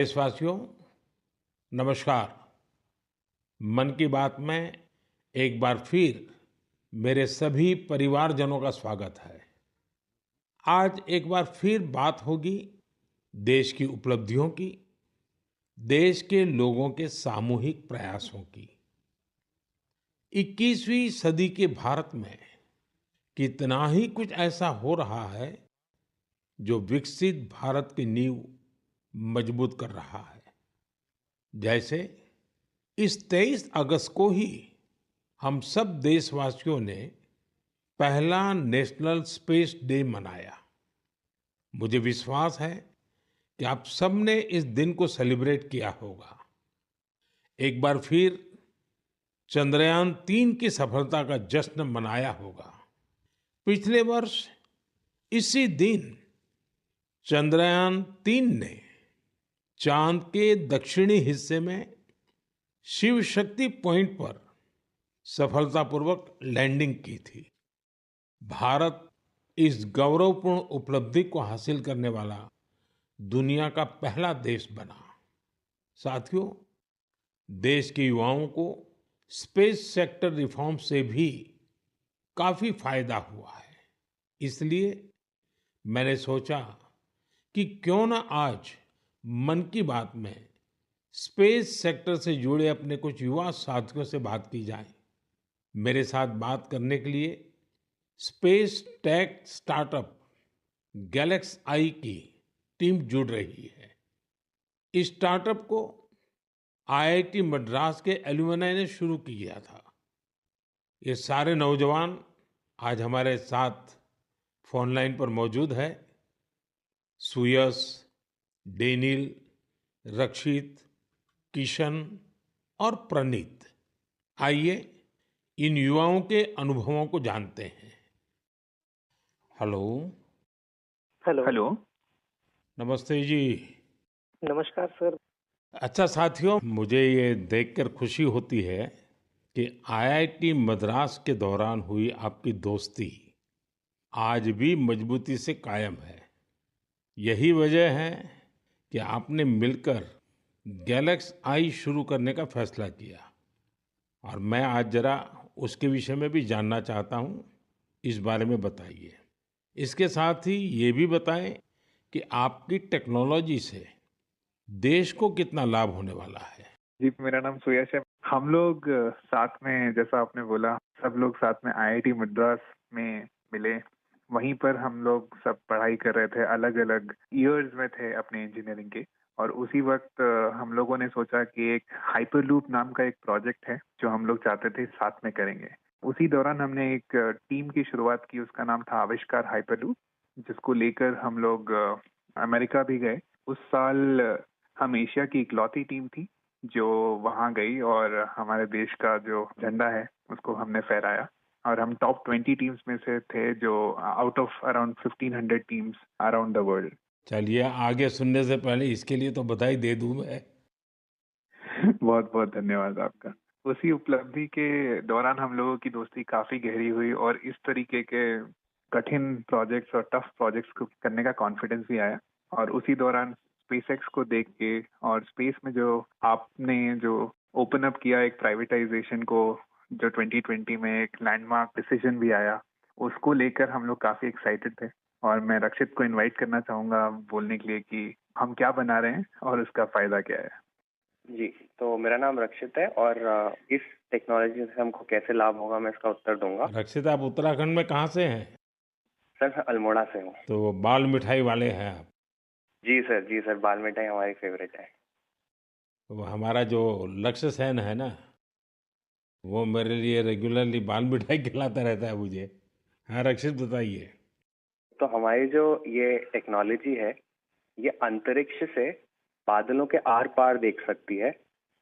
देशवासियों, नमस्कार। मन की बात में एक बार फिर मेरे सभी परिवारजनों का स्वागत है। आज एक बार फिर बात होगी देश की उपलब्धियों की, देश के लोगों के सामूहिक प्रयासों की। 21वीं सदी के भारत में कितना ही कुछ ऐसा हो रहा है जो विकसित भारत की नींव मजबूत कर रहा है। जैसे इस 23 अगस्त को ही हम सब देशवासियों ने पहला नेशनल स्पेस डे मनाया। मुझे विश्वास है कि आप सबने इस दिन को सेलिब्रेट किया होगा। एक बार फिर चंद्रयान 3 की सफलता का जश्न मनाया होगा। पिछले वर्ष इसी दिन चंद्रयान 3 ने चांद के दक्षिणी हिस्से में शिव शक्ति पॉइंट पर सफलतापूर्वक लैंडिंग की थी। भारत इस गौरवपूर्ण उपलब्धि को हासिल करने वाला दुनिया का पहला देश बना। साथियों, देश के युवाओं को स्पेस सेक्टर रिफॉर्म से भी काफी फायदा हुआ है। इसलिए मैंने सोचा कि क्यों ना आज मन की बात में स्पेस सेक्टर से जुड़े अपने कुछ युवा साथियों से बात की जाए। मेरे साथ बात करने के लिए स्पेस टेक स्टार्टअप गैलेक्स आई की टीम जुड़ रही है। इस स्टार्टअप को आईआईटी मद्रास के एलुमनाई ने शुरू किया था। ये सारे नौजवान आज हमारे साथ फोन लाइन पर मौजूद है। सुयश, डेनिल, रक्षित, किशन और प्रणीत। आइए इन युवाओं के अनुभवों को जानते हैं। हेलो। हेलो। हेलो। नमस्ते जी। नमस्कार सर। अच्छा साथियों, मुझे ये देखकर खुशी होती है कि आईआईटी मद्रास के दौरान हुई आपकी दोस्ती आज भी मजबूती से कायम है। यही वजह है कि आपने मिलकर गैलेक्स आई शुरू करने का फैसला किया। और मैं आज जरा उसके विषय में भी जानना चाहता हूँ। इस बारे में बताइए। इसके साथ ही ये भी बताएं कि आपकी टेक्नोलॉजी से देश को कितना लाभ होने वाला है। जी, मेरा नाम सुयश है। हम लोग साथ में, जैसा आपने बोला, सब लोग साथ में आईआईटी मद्रास में मिले। वहीं पर हम लोग सब पढ़ाई कर रहे थे, अलग अलग ईयर्स में थे अपने इंजीनियरिंग के। और उसी वक्त हम लोगों ने सोचा कि एक हाइपरलूप नाम का एक प्रोजेक्ट है जो हम लोग चाहते थे साथ में करेंगे। उसी दौरान हमने एक टीम की शुरुआत की, उसका नाम था आविष्कार हाइपरलूप, जिसको लेकर हम लोग अमेरिका भी गए। उस साल हम एशिया की इकलौती टीम थी जो वहां गई और हमारे देश का जो झंडा है उसको हमने फहराया। और हम टॉप 20 टीम्स में से थे, जो out of around 1500 teams around the world. चलिए, आगे सुनने से पहले इसके लिए तो बधाई दे दूं मैं। बहुत बहुत धन्यवाद आपका। उसी उपलब्धि के दौरान हम लोगों की दोस्ती काफी गहरी हुई और इस तरीके के कठिन प्रोजेक्ट्स और टफ प्रोजेक्ट्स को करने का कॉन्फिडेंस भी आया। और उसी दौरान स्पेसएक्स को देख के और स्पेस में जो आपने जो ओपन अप किया एक प्राइवेटाइजेशन को, जो 2020 में एक लैंडमार्क डिसीजन भी आया, उसको लेकर हम लोग काफी एक्साइटेड थे। और मैं रक्षित को इनवाइट करना चाहूंगा बोलने के लिए कि हम क्या बना रहे हैं और उसका फायदा क्या है। जी, तो मेरा नाम रक्षित है और इस टेक्नोलॉजी से हमको कैसे लाभ होगा मैं इसका उत्तर दूंगा। रक्षित, आप उत्तराखंड में कहाँ से हैं? सर, मैं अल्मोड़ा से हूँ। तो बाल मिठाई वाले हैं आप। जी सर, बाल मिठाई हमारी फेवरेट है। तो हमारा जो लक्ष्य सेन है ना, वो मेरे लिए रेगुलरली बाल मिठाई खिलाता रहता है मुझे। हाँ रक्षित, बताइए। तो हमारी जो ये टेक्नोलॉजी है, ये अंतरिक्ष से बादलों के आर पार देख सकती है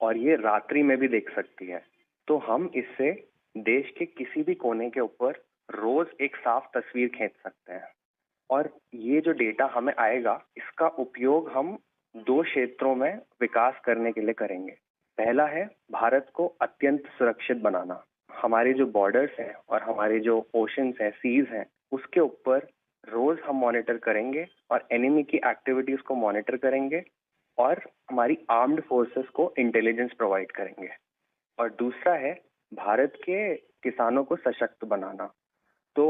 और ये रात्रि में भी देख सकती है। तो हम इससे देश के किसी भी कोने के ऊपर रोज एक साफ तस्वीर खींच सकते हैं। और ये जो डेटा हमें आएगा, इसका उपयोग हम दो क्षेत्रों में विकास करने के लिए करेंगे। पहला है भारत को अत्यंत सुरक्षित बनाना। हमारे जो बॉर्डर्स हैं और हमारे जो ओशंस हैं, सीज हैं, उसके ऊपर रोज हम मॉनिटर करेंगे और एनिमी की एक्टिविटीज को मॉनिटर करेंगे और हमारी आर्म्ड फोर्सेस को इंटेलिजेंस प्रोवाइड करेंगे। और दूसरा है भारत के किसानों को सशक्त बनाना। तो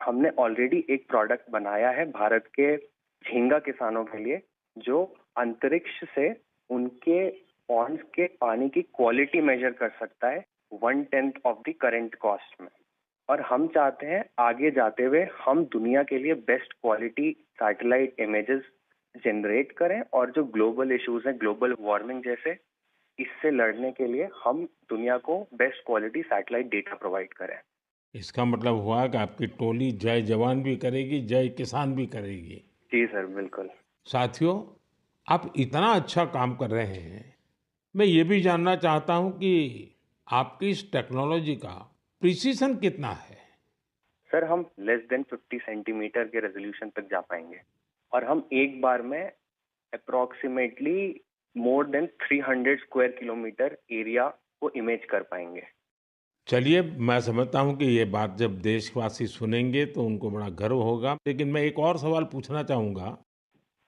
हमने ऑलरेडी एक प्रोडक्ट बनाया है भारत के झींगा किसानों के लिए, जो अंतरिक्ष से उनके पॉन्ड्स के पानी की क्वालिटी मेजर कर सकता है 1/10 ऑफ द करंट कॉस्ट में। और हम चाहते हैं आगे जाते हुए हम दुनिया के लिए best quality satellite images generate करें, और जो ग्लोबल इश्यूज हैं, ग्लोबल वार्मिंग जैसे, इससे लड़ने के लिए हम दुनिया को best quality satellite data provide करें। इसका मतलब हुआ कि आपकी टोली जय जवान भी करेगी, जय किसान भी करेगी। जी सर, बिल्कुल। साथियों, आप इतना अच्छा काम कर रहे हैं। मैं ये भी जानना चाहता हूँ कि आपकी इस टेक्नोलॉजी का प्रिसीजन कितना है? सर, हम लेस देन 50 सेंटीमीटर के रेजोल्यूशन तक जा पाएंगे, और हम एक बार में approximately more than 300 square kilometre area को इमेज कर पाएंगे। चलिए, मैं समझता हूँ कि ये बात जब देशवासी सुनेंगे तो उनको बड़ा गर्व होगा। लेकिन मैं एक और सवाल पूछना चाहूँगा।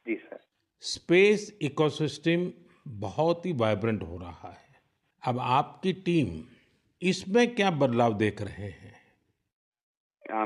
जी सर। स्पेस इकोसिस्टम बहुत ही वाइब्रेंट हो रहा है। अब आपकी टीम इसमें क्या बदलाव देख रहे हैं?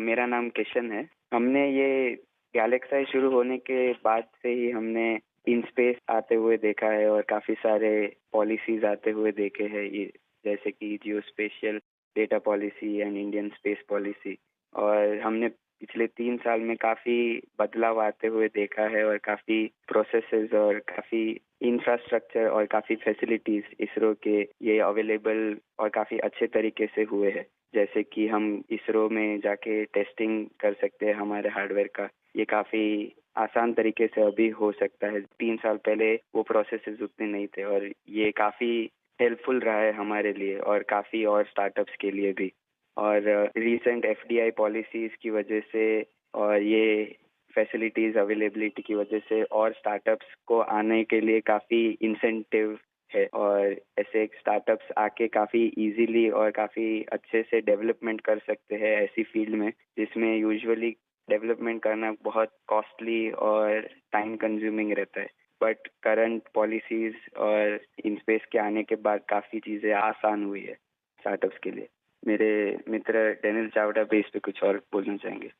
मेरा नाम किशन है। हमने ये गैलेक्साई शुरू होने के बाद से ही हमने इन स्पेस आते हुए देखा है और काफ़ी सारे पॉलिसीज आते हुए देखे हैं, ये जैसे कि geospatial data policy and Indian space policy. और हमने पिछले 3 साल में काफ़ी बदलाव आते हुए देखा है और काफ़ी प्रोसेसेस और काफ़ी इंफ्रास्ट्रक्चर और काफ़ी फैसिलिटीज इसरो के ये अवेलेबल और काफ़ी अच्छे तरीके से हुए हैं। जैसे कि हम इसरो में जाके टेस्टिंग कर सकते हैं हमारे हार्डवेयर का, ये काफ़ी आसान तरीके से अभी हो सकता है। 3 साल पहले वो प्रोसेसेस उतने नहीं थे, और ये काफ़ी हेल्पफुल रहा है हमारे लिए और काफ़ी और स्टार्टअप्स के लिए भी। और रीसेंट एफडीआई पॉलिसीज की वजह से और ये फैसिलिटीज अवेलेबिलिटी की वजह से और स्टार्टअप्स को आने के लिए काफ़ी इंसेंटिव है, और ऐसे स्टार्टअप्स आके काफ़ी इजीली और काफ़ी अच्छे से डेवलपमेंट कर सकते हैं ऐसी फील्ड में जिसमें यूजुअली डेवलपमेंट करना बहुत कॉस्टली और टाइम कंज्यूमिंग रहता है। बट करंट पॉलिसीज और इन स्पेस के आने के बाद काफ़ी चीज़ें आसान हुई है स्टार्टअप्स के लिए। मेरे मित्र डेनियल चावड़ा भी इस पे कुछ और बोलना चाहेंगे।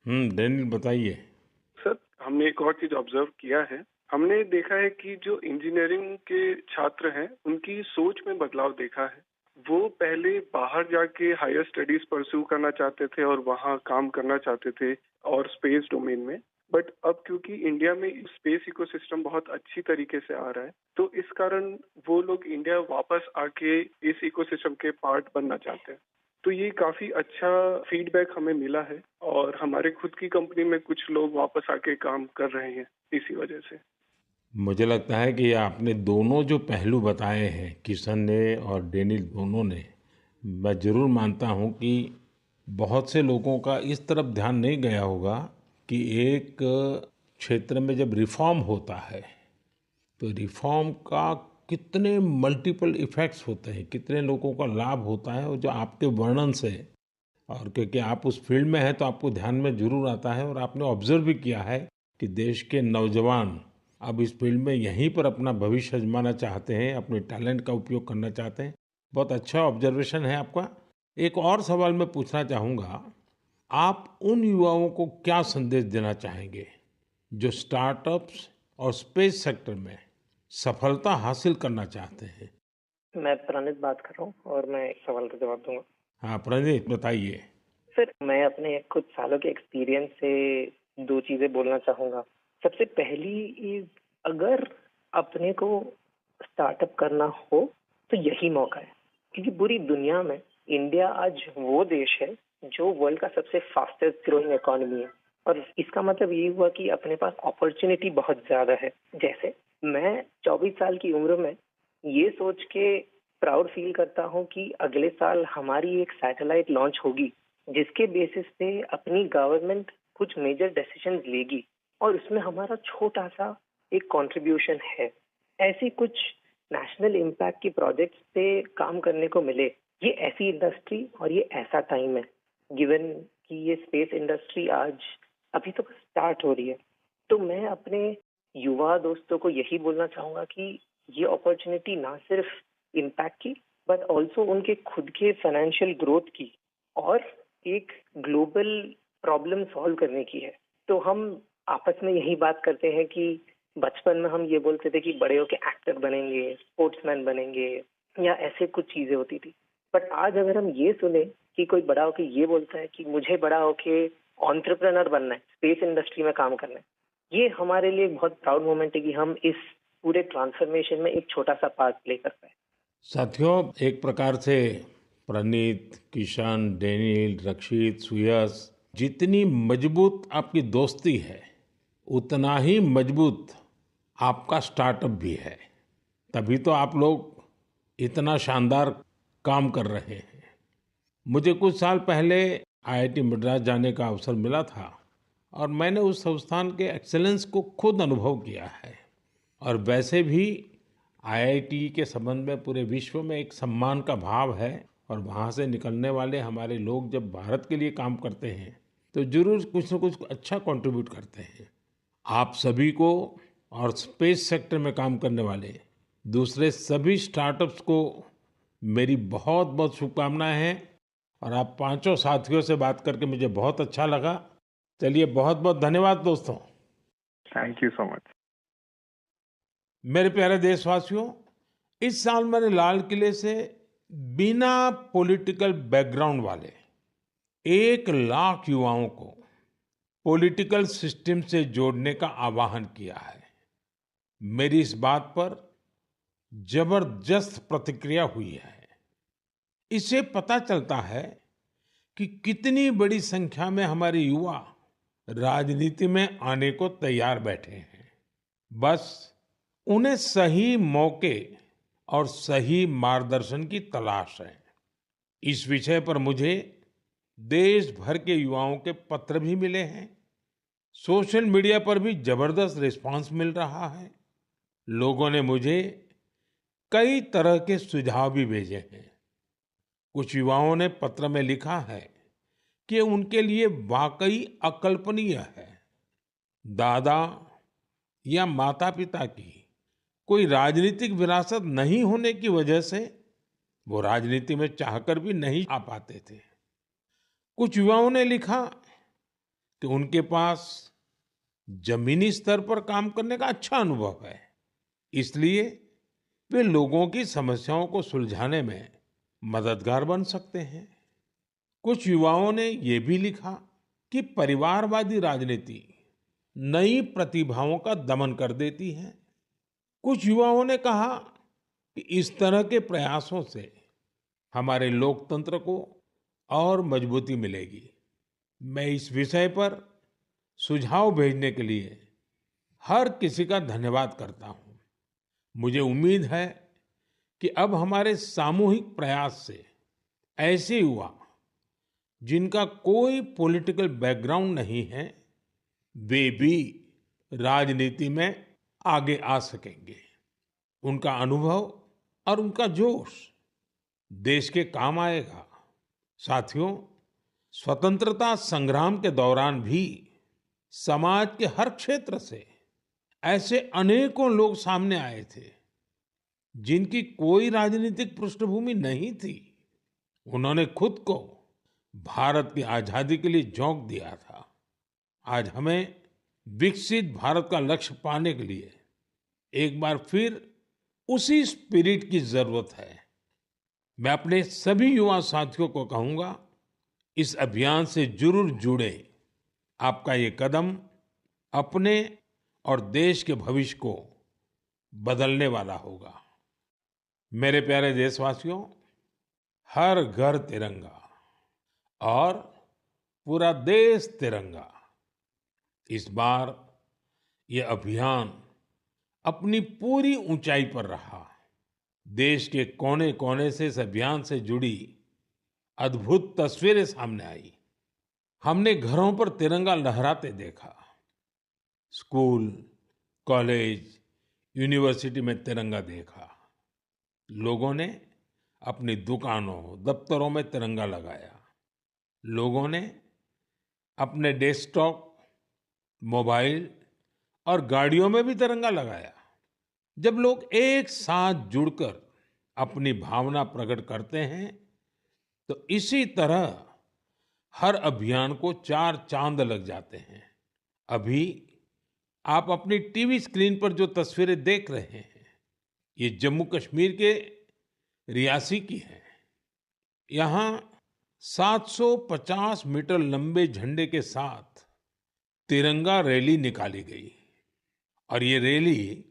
डेनियल बताइए। सर, हमने एक और चीज ऑब्जर्व किया है। हमने देखा है कि जो इंजीनियरिंग के छात्र हैं उनकी सोच में बदलाव देखा है। वो पहले बाहर जाके हायर स्टडीज परस्यू करना चाहते थे और वहाँ काम करना चाहते थे और स्पेस डोमेन में। बट अब क्योंकि इंडिया में स्पेस इकोसिस्टम बहुत अच्छी तरीके से आ रहा है, तो इस कारण वो लोग इंडिया वापस आके इस इकोसिस्टम के पार्ट बनना चाहते हैं। तो ये काफी अच्छा फीडबैक हमें मिला है, और हमारे खुद की कंपनी में कुछ लोग वापस आके काम कर रहे हैं इसी वजह से। मुझे लगता है कि आपने दोनों जो पहलू बताए हैं, किशन ने और डेनियल दोनों ने, मैं ज़रूर मानता हूं कि बहुत से लोगों का इस तरफ ध्यान नहीं गया होगा कि एक क्षेत्र में जब रिफॉर्म होता है तो रिफॉर्म का कितने मल्टीपल इफ़ेक्ट्स होते हैं, कितने लोगों का लाभ होता है, और जो आपके वर्णन से, और क्योंकि आप उस फील्ड में हैं तो आपको ध्यान में ज़रूर आता है, और आपने ऑब्जर्व भी किया है कि देश के नौजवान अब इस फील्ड में यहीं पर अपना भविष्य आजमाना चाहते हैं, अपने टैलेंट का उपयोग करना चाहते हैं। बहुत अच्छा ऑब्जर्वेशन है आपका। एक और सवाल मैं पूछना चाहूँगा, आप उन युवाओं को क्या संदेश देना चाहेंगे जो स्टार्टअप्स और स्पेस सेक्टर में सफलता हासिल करना चाहते हैं? मैं प्रणित बात कर रहा हूँ और मैं एक सवाल का जवाब दूंगा। हाँ प्रणीत, बताइए। सर, मैं अपने कुछ सालों के एक्सपीरियंस से 2 चीजें बोलना चाहूंगा। सबसे पहली इज, अगर अपने को स्टार्टअप करना हो तो यही मौका है, क्योंकि पूरी दुनिया में इंडिया आज वो देश है जो वर्ल्ड का सबसे फास्टेस्ट ग्रोइंग इकोनॉमी है। और इसका मतलब ये हुआ कि अपने पास अपॉर्चुनिटी बहुत ज्यादा है। जैसे मैं 24 साल की उम्र में ये सोच के प्राउड फील करता हूँ कि अगले साल हमारी एक सैटेलाइट लॉन्च होगी जिसके बेसिस पे अपनी गवर्नमेंट कुछ मेजर डिसीजंस लेगी और उसमें हमारा छोटा सा एक कंट्रीब्यूशन है। ऐसी कुछ नेशनल इम्पैक्ट की प्रोजेक्ट्स पे काम करने को मिले, ये ऐसी इंडस्ट्री और ये ऐसा टाइम है, गिवन कि ये स्पेस इंडस्ट्री आज अभी तो स्टार्ट हो रही है। तो मैं अपने युवा दोस्तों को यही बोलना चाहूंगा कि ये अपॉर्चुनिटी ना सिर्फ इम्पैक्ट की बट ऑल्सो उनके खुद के फाइनेंशियल ग्रोथ की और एक ग्लोबल प्रॉब्लम सॉल्व करने की है। तो हम आपस में यही बात करते हैं कि बचपन में हम ये बोलते थे कि बड़े होके एक्टर बनेंगे, स्पोर्ट्समैन बनेंगे या ऐसे कुछ चीजें होती थी। बट आज अगर हम ये सुने कि कोई बड़ा होके ये बोलता है कि मुझे बड़ा होके एंटरप्रेन्योर बनना है, स्पेस इंडस्ट्री में काम करना है, ये हमारे लिए एक बहुत प्राउड मोमेंट है कि हम इस पूरे ट्रांसफॉर्मेशन में एक छोटा सा पार्ट प्ले कर पाए। साथियों, एक प्रकार से प्रणीत, किशन, डेनियल, रक्षित, सुयश, जितनी मजबूत आपकी दोस्ती है उतना ही मजबूत आपका स्टार्टअप भी है। तभी तो आप लोग इतना शानदार काम कर रहे हैं। मुझे कुछ साल पहले आईआईटी मद्रास जाने का अवसर मिला था और मैंने उस संस्थान के एक्सेलेंस को खुद अनुभव किया है। और वैसे भी आईआईटी के संबंध में पूरे विश्व में एक सम्मान का भाव है और वहाँ से निकलने वाले हमारे लोग जब भारत के लिए काम करते हैं तो जरूर कुछ न कुछ अच्छा कंट्रीब्यूट करते हैं। आप सभी को और स्पेस सेक्टर में काम करने वाले दूसरे सभी स्टार्टअप्स को मेरी बहुत बहुत शुभकामनाएं हैं। और आप पांचों साथियों से बात करके मुझे बहुत अच्छा लगा। चलिए, बहुत बहुत धन्यवाद दोस्तों। Thank you so much. मेरे प्यारे देशवासियों, इस साल मैंने लाल किले से बिना पॉलिटिकल बैकग्राउंड वाले 1 लाख युवाओं को पॉलिटिकल सिस्टम से जोड़ने का आह्वान किया है। मेरी इस बात पर जबरदस्त प्रतिक्रिया हुई है। इससे पता चलता है कि कितनी बड़ी संख्या में हमारे युवा राजनीति में आने को तैयार बैठे हैं। बस उन्हें सही मौके और सही मार्गदर्शन की तलाश है। इस विषय पर मुझे देश भर के युवाओं के पत्र भी मिले हैं। सोशल मीडिया पर भी जबरदस्त रिस्पांस मिल रहा है। लोगों ने मुझे कई तरह के सुझाव भी भेजे हैं। कुछ युवाओं ने पत्र में लिखा है कि उनके लिए वाकई अकल्पनीय है दादा या माता पिता की कोई राजनीतिक विरासत नहीं होने की वजह से वो राजनीति में चाहकर भी नहीं आ पाते थे। कुछ युवाओं ने लिखा कि उनके पास जमीनी स्तर पर काम करने का अच्छा अनुभव है, इसलिए वे लोगों की समस्याओं को सुलझाने में मददगार बन सकते हैं। कुछ युवाओं ने ये भी लिखा कि परिवारवादी राजनीति नई प्रतिभाओं का दमन कर देती है। कुछ युवाओं ने कहा कि इस तरह के प्रयासों से हमारे लोकतंत्र को और मजबूती मिलेगी। मैं इस विषय पर सुझाव भेजने के लिए हर किसी का धन्यवाद करता हूं। मुझे उम्मीद है कि अब हमारे सामूहिक प्रयास से ऐसे युवा जिनका कोई पॉलिटिकल बैकग्राउंड नहीं है वे भी राजनीति में आगे आ सकेंगे। उनका अनुभव और उनका जोश देश के काम आएगा। साथियों, स्वतंत्रता संग्राम के दौरान भी समाज के हर क्षेत्र से ऐसे अनेकों लोग सामने आए थे जिनकी कोई राजनीतिक पृष्ठभूमि नहीं थी। उन्होंने खुद को भारत की आजादी के लिए झोंक दिया था। आज हमें विकसित भारत का लक्ष्य पाने के लिए एक बार फिर उसी स्पिरिट की जरूरत है। मैं अपने सभी युवा साथियों को कहूंगा, इस अभियान से जरूर जुड़े। आपका ये कदम अपने और देश के भविष्य को बदलने वाला होगा। मेरे प्यारे देशवासियों, हर घर तिरंगा और पूरा देश तिरंगा। इस बार ये अभियान अपनी पूरी ऊंचाई पर रहा। देश के कोने कोने से इस अभियान से जुड़ी अद्भुत तस्वीरें सामने आई। हमने घरों पर तिरंगा लहराते देखा, स्कूल, कॉलेज, यूनिवर्सिटी में तिरंगा देखा। लोगों ने अपनी दुकानों, दफ्तरों में तिरंगा लगाया। लोगों ने अपने डेस्कटॉप, मोबाइल और गाड़ियों में भी तिरंगा लगाया। जब लोग एक साथ जुड़कर अपनी भावना प्रकट करते हैं, तो इसी तरह हर अभियान को चार चांद लग जाते हैं। अभी आप अपनी टीवी स्क्रीन पर जो तस्वीरें देख रहे हैं, ये जम्मू कश्मीर के रियासी की हैं। यहाँ 750 मीटर लंबे झंडे के साथ तिरंगा रैली निकाली गई और ये रैली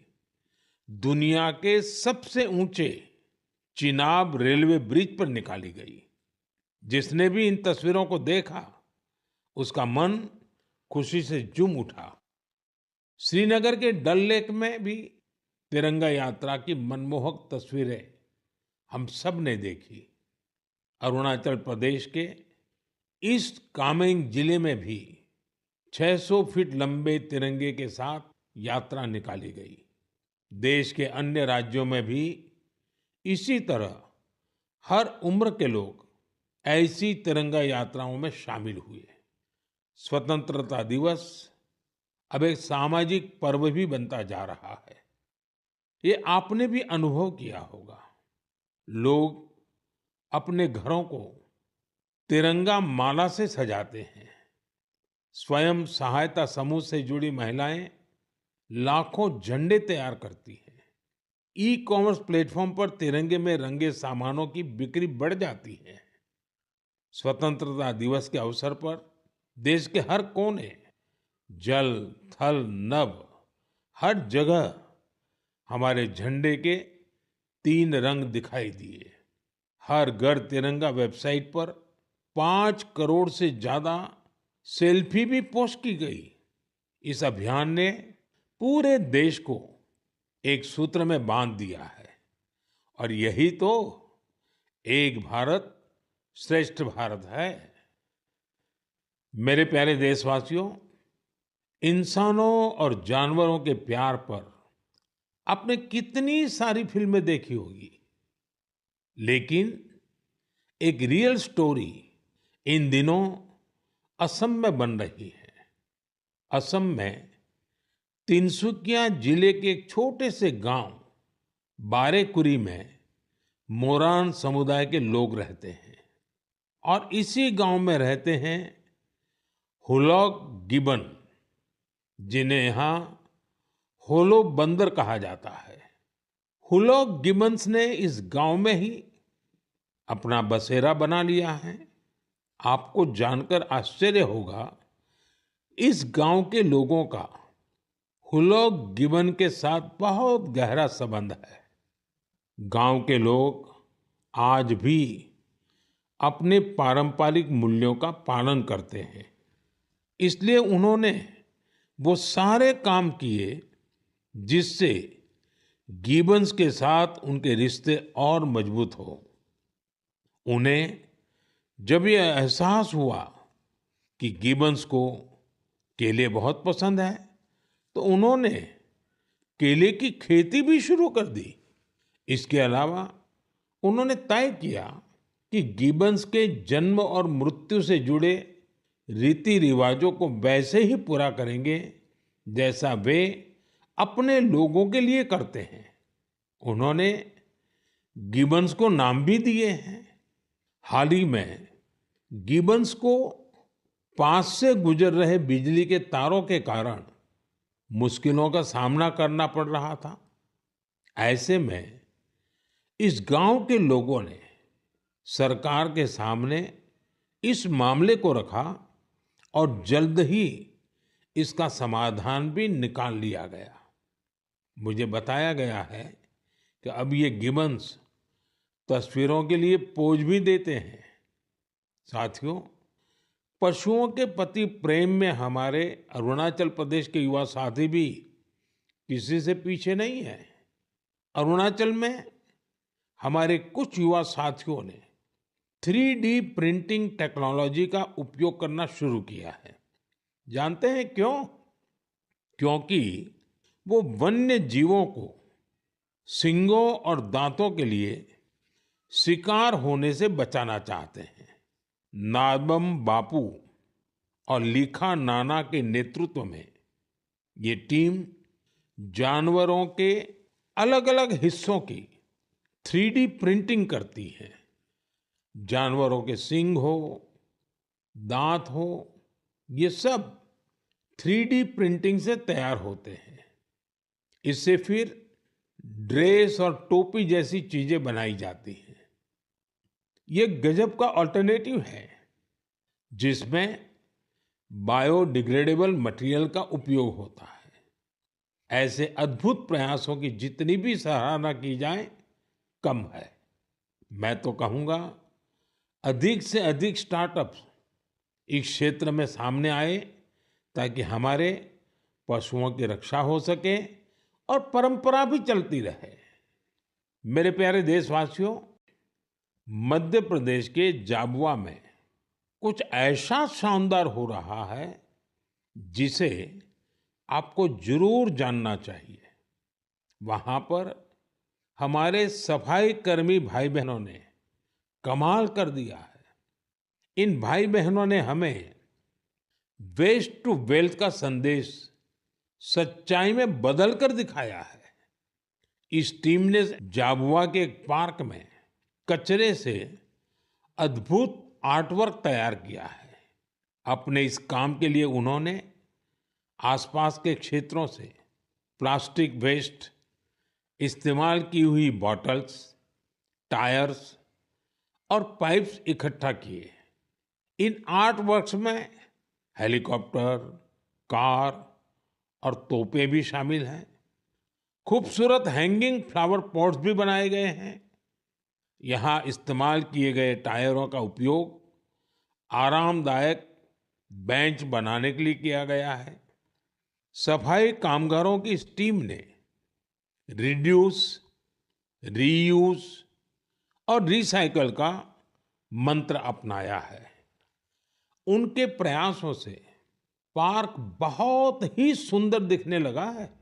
दुनिया के सबसे ऊंचे चिनाब रेलवे ब्रिज पर निकाली गई। जिसने भी इन तस्वीरों को देखा, उसका मन खुशी से झूम उठा। श्रीनगर के डल लेक में भी तिरंगा यात्रा की मनमोहक तस्वीरें हम सब ने देखी। अरुणाचल प्रदेश के ईस्ट कामेंग जिले में भी 600 फीट लंबे तिरंगे के साथ यात्रा निकाली गई। देश के अन्य राज्यों में भी इसी तरह हर उम्र के लोग ऐसी तिरंगा यात्राओं में शामिल हुए। स्वतंत्रता दिवस अब एक सामाजिक पर्व भी बनता जा रहा है। ये आपने भी अनुभव किया होगा। लोग अपने घरों को तिरंगा माला से सजाते हैं। स्वयं सहायता समूह से जुड़ी महिलाएं लाखों झंडे तैयार करती हैं। ई कॉमर्स प्लेटफॉर्म पर तिरंगे में रंगे सामानों की बिक्री बढ़ जाती है। स्वतंत्रता दिवस के अवसर पर देश के हर कोने, जल, थल, नभ, हर जगह हमारे झंडे के 3 रंग दिखाई दिए। हर घर तिरंगा वेबसाइट पर 5 करोड़ से ज्यादा सेल्फी भी पोस्ट की गई। इस अभियान ने पूरे देश को एक सूत्र में बांध दिया है और यही तो एक भारत श्रेष्ठ भारत है। मेरे प्यारे देशवासियों, इंसानों और जानवरों के प्यार पर आपने कितनी सारी फिल्में देखी होगी, लेकिन एक रियल स्टोरी इन दिनों असम में बन रही है। असम में तिनसुकिया जिले के एक छोटे से गांव बारेकुरी में मोरान समुदाय के लोग रहते हैं और इसी गांव में रहते हैं हुलॉक गिबन, जिन्हें यहाँ होलो बंदर कहा जाता है। हुलॉक गिबन्स ने इस गांव में ही अपना बसेरा बना लिया है। आपको जानकर आश्चर्य होगा, इस गांव के लोगों का हुलॉक गिबन के साथ बहुत गहरा संबंध है। गांव के लोग आज भी अपने पारंपरिक मूल्यों का पालन करते हैं। इसलिए उन्होंने वो सारे काम किए जिससे गिबन्स के साथ उनके रिश्ते और मजबूत हो। उन्हें जब ये एहसास हुआ कि गिबन्स को केले बहुत पसंद है, तो उन्होंने केले की खेती भी शुरू कर दी। इसके अलावा उन्होंने तय किया कि गिबन्स के जन्म और मृत्यु से जुड़े रीति रिवाजों को वैसे ही पूरा करेंगे जैसा वे अपने लोगों के लिए करते हैं। उन्होंने गिबन्स को नाम भी दिए हैं। हाल ही में गिबन्स को पास से गुजर रहे बिजली के तारों के कारण मुश्किलों का सामना करना पड़ रहा था। ऐसे में इस गांव के लोगों ने सरकार के सामने इस मामले को रखा और जल्द ही इसका समाधान भी निकाल लिया गया। मुझे बताया गया है कि अब ये गिबन्स तस्वीरों के लिए पोज भी देते हैं। साथियों, पशुओं के प्रति प्रेम में हमारे अरुणाचल प्रदेश के युवा साथी भी किसी से पीछे नहीं है। अरुणाचल में हमारे कुछ युवा साथियों ने 3D प्रिंटिंग टेक्नोलॉजी का उपयोग करना शुरू किया है। जानते हैं क्यों? क्योंकि वो वन्य जीवों को सींगों और दांतों के लिए शिकार होने से बचाना चाहते हैं। नाबम बापू और लीखा नाना के नेतृत्व में ये टीम जानवरों के अलग-अलग हिस्सों की 3D प्रिंटिंग करती है। जानवरों के सींग हो, दांत हो, ये सब 3D प्रिंटिंग से तैयार होते हैं। इससे फिर ड्रेस और टोपी जैसी चीजें बनाई जाती हैं। ये गजब का अल्टरनेटिव है जिसमें बायोडिग्रेडेबल मटेरियल का उपयोग होता है। ऐसे अद्भुत प्रयासों की जितनी भी सराहना की जाए कम है। मैं तो कहूंगा अधिक से अधिक स्टार्टअप्स इस क्षेत्र में सामने आए ताकि हमारे पशुओं की रक्षा हो सके और परंपरा भी चलती रहे। मेरे प्यारे देशवासियों, मध्य प्रदेश के झाबुआ में कुछ ऐसा शानदार हो रहा है जिसे आपको जरूर जानना चाहिए। वहां पर हमारे सफाई कर्मी भाई बहनों ने कमाल कर दिया है। इन भाई बहनों ने हमें वेस्ट टू वेल्थ का संदेश सच्चाई में बदल कर दिखाया है। इस टीम ने झाबुआ के एक पार्क में कचरे से अद्भुत आर्टवर्क तैयार किया है। अपने इस काम के लिए उन्होंने आसपास के क्षेत्रों से प्लास्टिक वेस्ट, इस्तेमाल की हुई बॉटल्स, टायर्स और पाइप्स इकट्ठा किए। इन आर्ट वर्क्स में हेलीकॉप्टर, कार और तोपें भी शामिल हैं। खूबसूरत हैंगिंग फ्लावर पॉट्स भी बनाए गए हैं। यहाँ इस्तेमाल किए गए टायरों का उपयोग आरामदायक बेंच बनाने के लिए किया गया है। सफाई कामगारों की इस टीम ने रिड्यूस, रीयूज और रिसाइकल का मंत्र अपनाया है। उनके प्रयासों से पार्क बहुत ही सुंदर दिखने लगा है।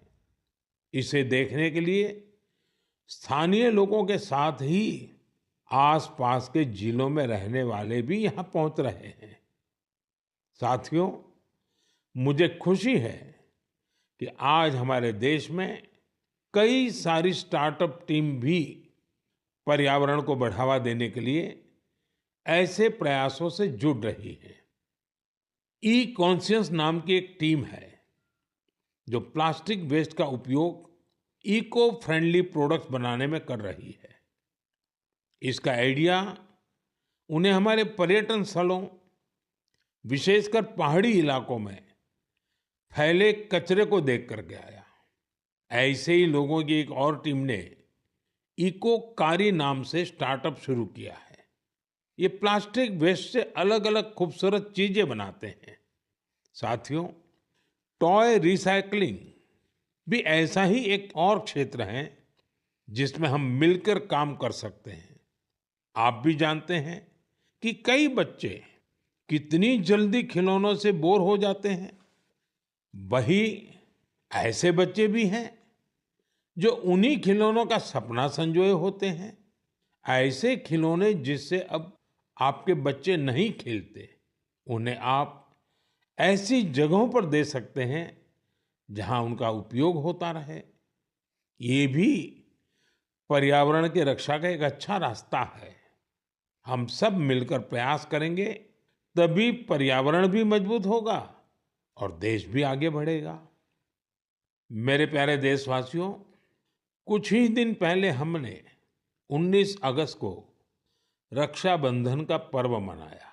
इसे देखने के लिए स्थानीय लोगों के साथ ही आसपास के जिलों में रहने वाले भी यहां पहुंच रहे हैं। साथियों, मुझे खुशी है कि आज हमारे देश में कई सारी स्टार्टअप टीम भी पर्यावरण को बढ़ावा देने के लिए ऐसे प्रयासों से जुड़ रही है। ई कॉन्शियस नाम की एक टीम है जो प्लास्टिक वेस्ट का उपयोग इको फ्रेंडली प्रोडक्ट्स बनाने में कर रही है। इसका आइडिया उन्हें हमारे पर्यटन स्थलों, विशेषकर पहाड़ी इलाकों में फैले कचरे को देख करके आया। ऐसे ही लोगों की एक और टीम ने इको कारी नाम से स्टार्टअप शुरू किया है। ये प्लास्टिक वेस्ट से अलग अलग खूबसूरत चीजें बनाते हैं। साथियों, टॉय रिसाइकलिंग भी ऐसा ही एक और क्षेत्र है जिसमें हम मिलकर काम कर सकते हैं। आप भी जानते हैं कि कई बच्चे कितनी जल्दी खिलौनों से बोर हो जाते हैं। वही ऐसे बच्चे भी हैं जो उन्हीं खिलौनों का सपना संजोए होते हैं। ऐसे खिलौने जिससे अब आपके बच्चे नहीं खेलते, उन्हें आप ऐसी जगहों पर दे सकते हैं जहां उनका उपयोग होता रहे। ये भी पर्यावरण की रक्षा का एक अच्छा रास्ता है। हम सब मिलकर प्रयास करेंगे तभी पर्यावरण भी मजबूत होगा और देश भी आगे बढ़ेगा। मेरे प्यारे देशवासियों, कुछ ही दिन पहले हमने 19 अगस्त को रक्षाबंधन का पर्व मनाया।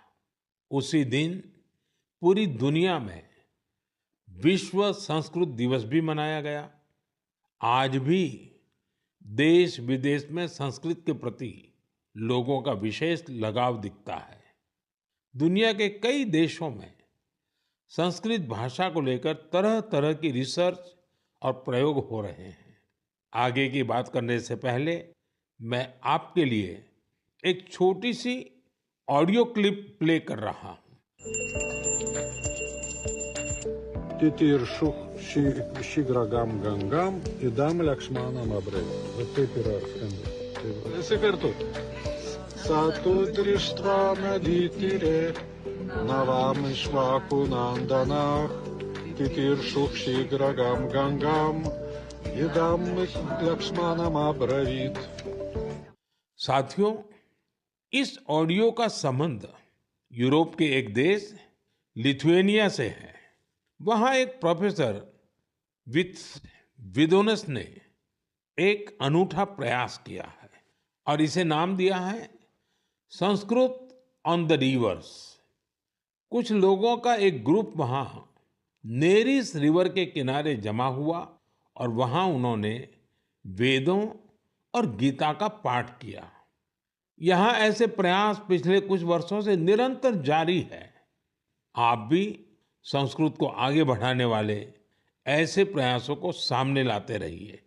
उसी दिन पूरी दुनिया में विश्व संस्कृत दिवस भी मनाया गया। आज भी देश विदेश में संस्कृत के प्रति लोगों का विशेष लगाव दिखता है। दुनिया के कई देशों में संस्कृत भाषा को लेकर तरह तरह की रिसर्च और प्रयोग हो रहे हैं। आगे की बात करने से पहले मैं आपके लिए एक छोटी सी ऑडियो क्लिप प्ले कर रहा हूं। Titiršuch šigragam gangam idam lakšmanam abrei. Va taip yra skamba. Visi kartu. Satu drištvana lytire navam išvaku nandanach चिकीर्षुः शीघ्रगां गङ्गाम् इदं लक्ष्मणमब्रवीत्। साथियों, इस ऑडियो का संबंध यूरोप के एक देश लिथुएनिया से है। वहाँ एक प्रोफेसर विदोनस ने एक अनूठा प्रयास किया है और इसे नाम दिया है संस्कृत ऑन द रिवर्स। कुछ लोगों का एक ग्रुप वहां नेरिस रिवर के किनारे जमा हुआ और वहां उन्होंने वेदों और गीता का पाठ किया। यहाँ ऐसे प्रयास पिछले कुछ वर्षों से निरंतर जारी है। आप भी संस्कृत को आगे बढ़ाने वाले ऐसे प्रयासों को सामने लाते रहिए।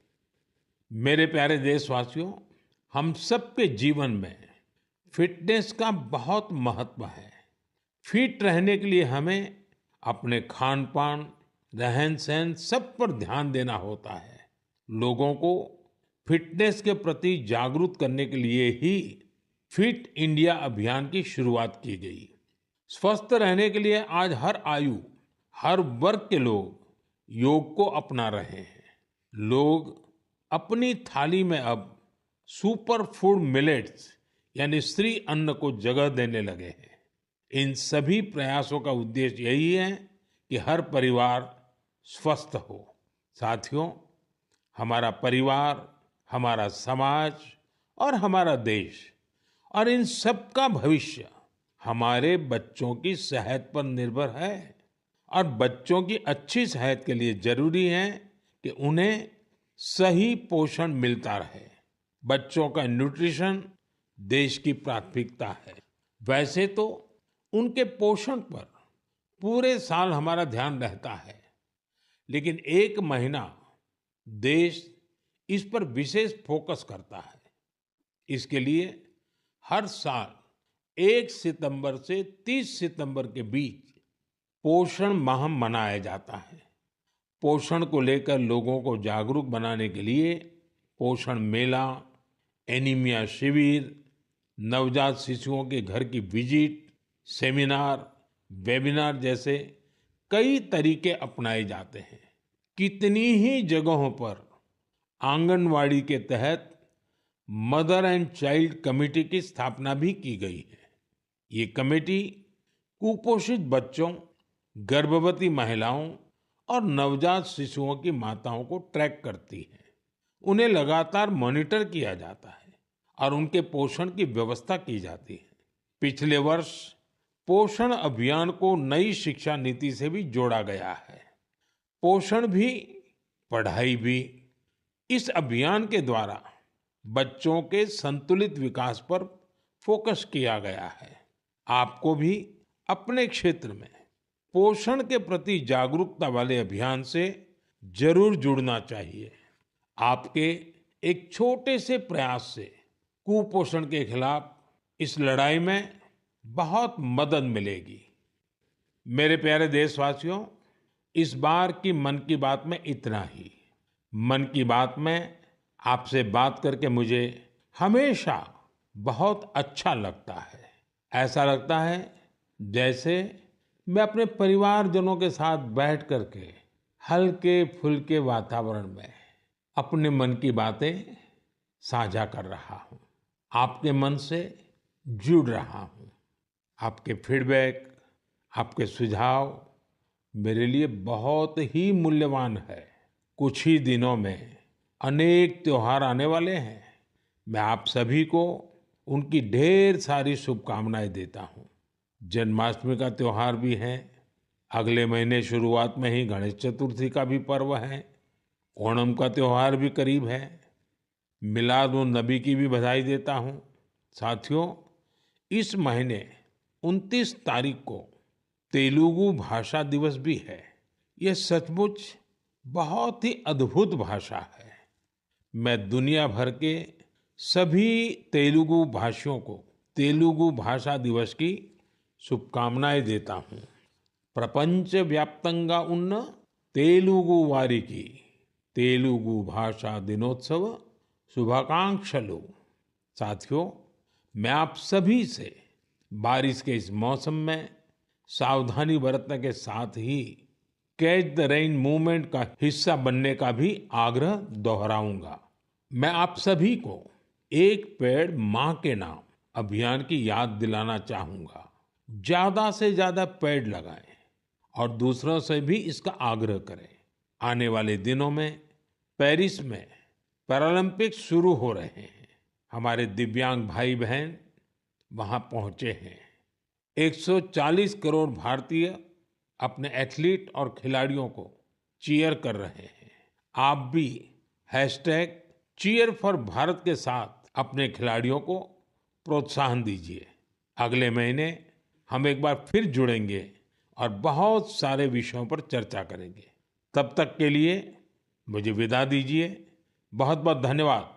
मेरे प्यारे देशवासियों, हम सबके जीवन में फिटनेस का बहुत महत्व है। फिट रहने के लिए हमें अपने खान पान, रहन सहन सब पर ध्यान देना होता है। लोगों को फिटनेस के प्रति जागरूक करने के लिए ही फिट इंडिया अभियान की शुरुआत की गई। स्वस्थ रहने के लिए आज हर आयु, हर वर्ग के लोग योग को अपना रहे हैं। लोग अपनी थाली में अब सुपर फूड मिलेट्स यानी श्री अन्न को जगह देने लगे हैं। इन सभी प्रयासों का उद्देश्य यही है कि हर परिवार स्वस्थ हो। साथियों, हमारा परिवार, हमारा समाज और हमारा देश और इन सब का भविष्य हमारे बच्चों की सेहत पर निर्भर है। और बच्चों की अच्छी सेहत के लिए जरूरी है कि उन्हें सही पोषण मिलता रहे। बच्चों का न्यूट्रिशन देश की प्राथमिकता है। वैसे तो उनके पोषण पर पूरे साल हमारा ध्यान रहता है, लेकिन एक महीना देश इस पर विशेष फोकस करता है। इसके लिए हर साल 1 सितंबर से 30 सितंबर के बीच पोषण माह मनाया जाता है। पोषण को लेकर लोगों को जागरूक बनाने के लिए पोषण मेला, एनीमिया शिविर, नवजात शिशुओं के घर की विजिट, सेमिनार, वेबिनार जैसे कई तरीके अपनाए जाते हैं। कितनी ही जगहों पर आंगनवाड़ी के तहत मदर एंड चाइल्ड कमेटी की स्थापना भी की गई है। ये कमेटी कुपोषित बच्चों, गर्भवती महिलाओं और नवजात शिशुओं की माताओं को ट्रैक करती है। उन्हें लगातार मॉनिटर किया जाता है और उनके पोषण की व्यवस्था की जाती है। पिछले वर्ष पोषण अभियान को नई शिक्षा नीति से भी जोड़ा गया है। पोषण भी, पढ़ाई भी। इस अभियान के द्वारा बच्चों के संतुलित विकास पर फोकस किया गया है। आपको भी अपने क्षेत्र में पोषण के प्रति जागरूकता वाले अभियान से जरूर जुड़ना चाहिए। आपके एक छोटे से प्रयास से कुपोषण के खिलाफ इस लड़ाई में बहुत मदद मिलेगी। मेरे प्यारे देशवासियों, इस बार की मन की बात में इतना ही। मन की बात में आपसे बात करके मुझे हमेशा बहुत अच्छा लगता है। ऐसा लगता है जैसे मैं अपने परिवारजनों के साथ बैठ करके हल्के फुल्के वातावरण में अपने मन की बातें साझा कर रहा हूँ, आपके मन से जुड़ रहा हूँ। आपके फीडबैक, आपके सुझाव मेरे लिए बहुत ही मूल्यवान है। कुछ ही दिनों में अनेक त्योहार आने वाले हैं। मैं आप सभी को उनकी ढेर सारी शुभकामनाएं देता हूँ। जन्माष्टमी का त्योहार भी है। अगले महीने शुरुआत में ही गणेश चतुर्थी का भी पर्व है। ओणम का त्योहार भी करीब है। मिलाद उन नबी की भी बधाई देता हूँ। साथियों, इस महीने 29 तारीख को तेलुगु भाषा दिवस भी है। यह सचमुच बहुत ही अद्भुत भाषा है। मैं दुनिया भर के सभी तेलुगु भाषियों को तेलुगु भाषा दिवस की शुभकामनाएं देता हूँ। प्रपंच व्याप्तंगा उन्न तेलुगु वारिकी तेलुगु भाषा दिनोत्सव शुभाकांक्षलु। साथियों, मैं आप सभी से बारिश के इस मौसम में सावधानी बरतने के साथ ही कैच द रेन मूवमेंट का हिस्सा बनने का भी आग्रह दोहराऊंगा। मैं आप सभी को एक पेड़ माँ के नाम अभियान की याद दिलाना चाहूंगा। ज्यादा से ज्यादा पेड़ लगाएं और दूसरों से भी इसका आग्रह करें। आने वाले दिनों में पेरिस में पैरालंपिक्स शुरू हो रहे हैं। हमारे दिव्यांग भाई बहन वहां पहुंचे हैं। 140 करोड़ भारतीय अपने एथलीट और खिलाड़ियों को चीयर कर रहे हैं। आप भी हैशटैग चीयर फॉर भारत के साथ अपने खिलाड़ियों को प्रोत्साहन दीजिए। अगले महीने हम एक बार फिर जुड़ेंगे और बहुत सारे विषयों पर चर्चा करेंगे। तब तक के लिए मुझे विदा दीजिए। बहुत बहुत धन्यवाद।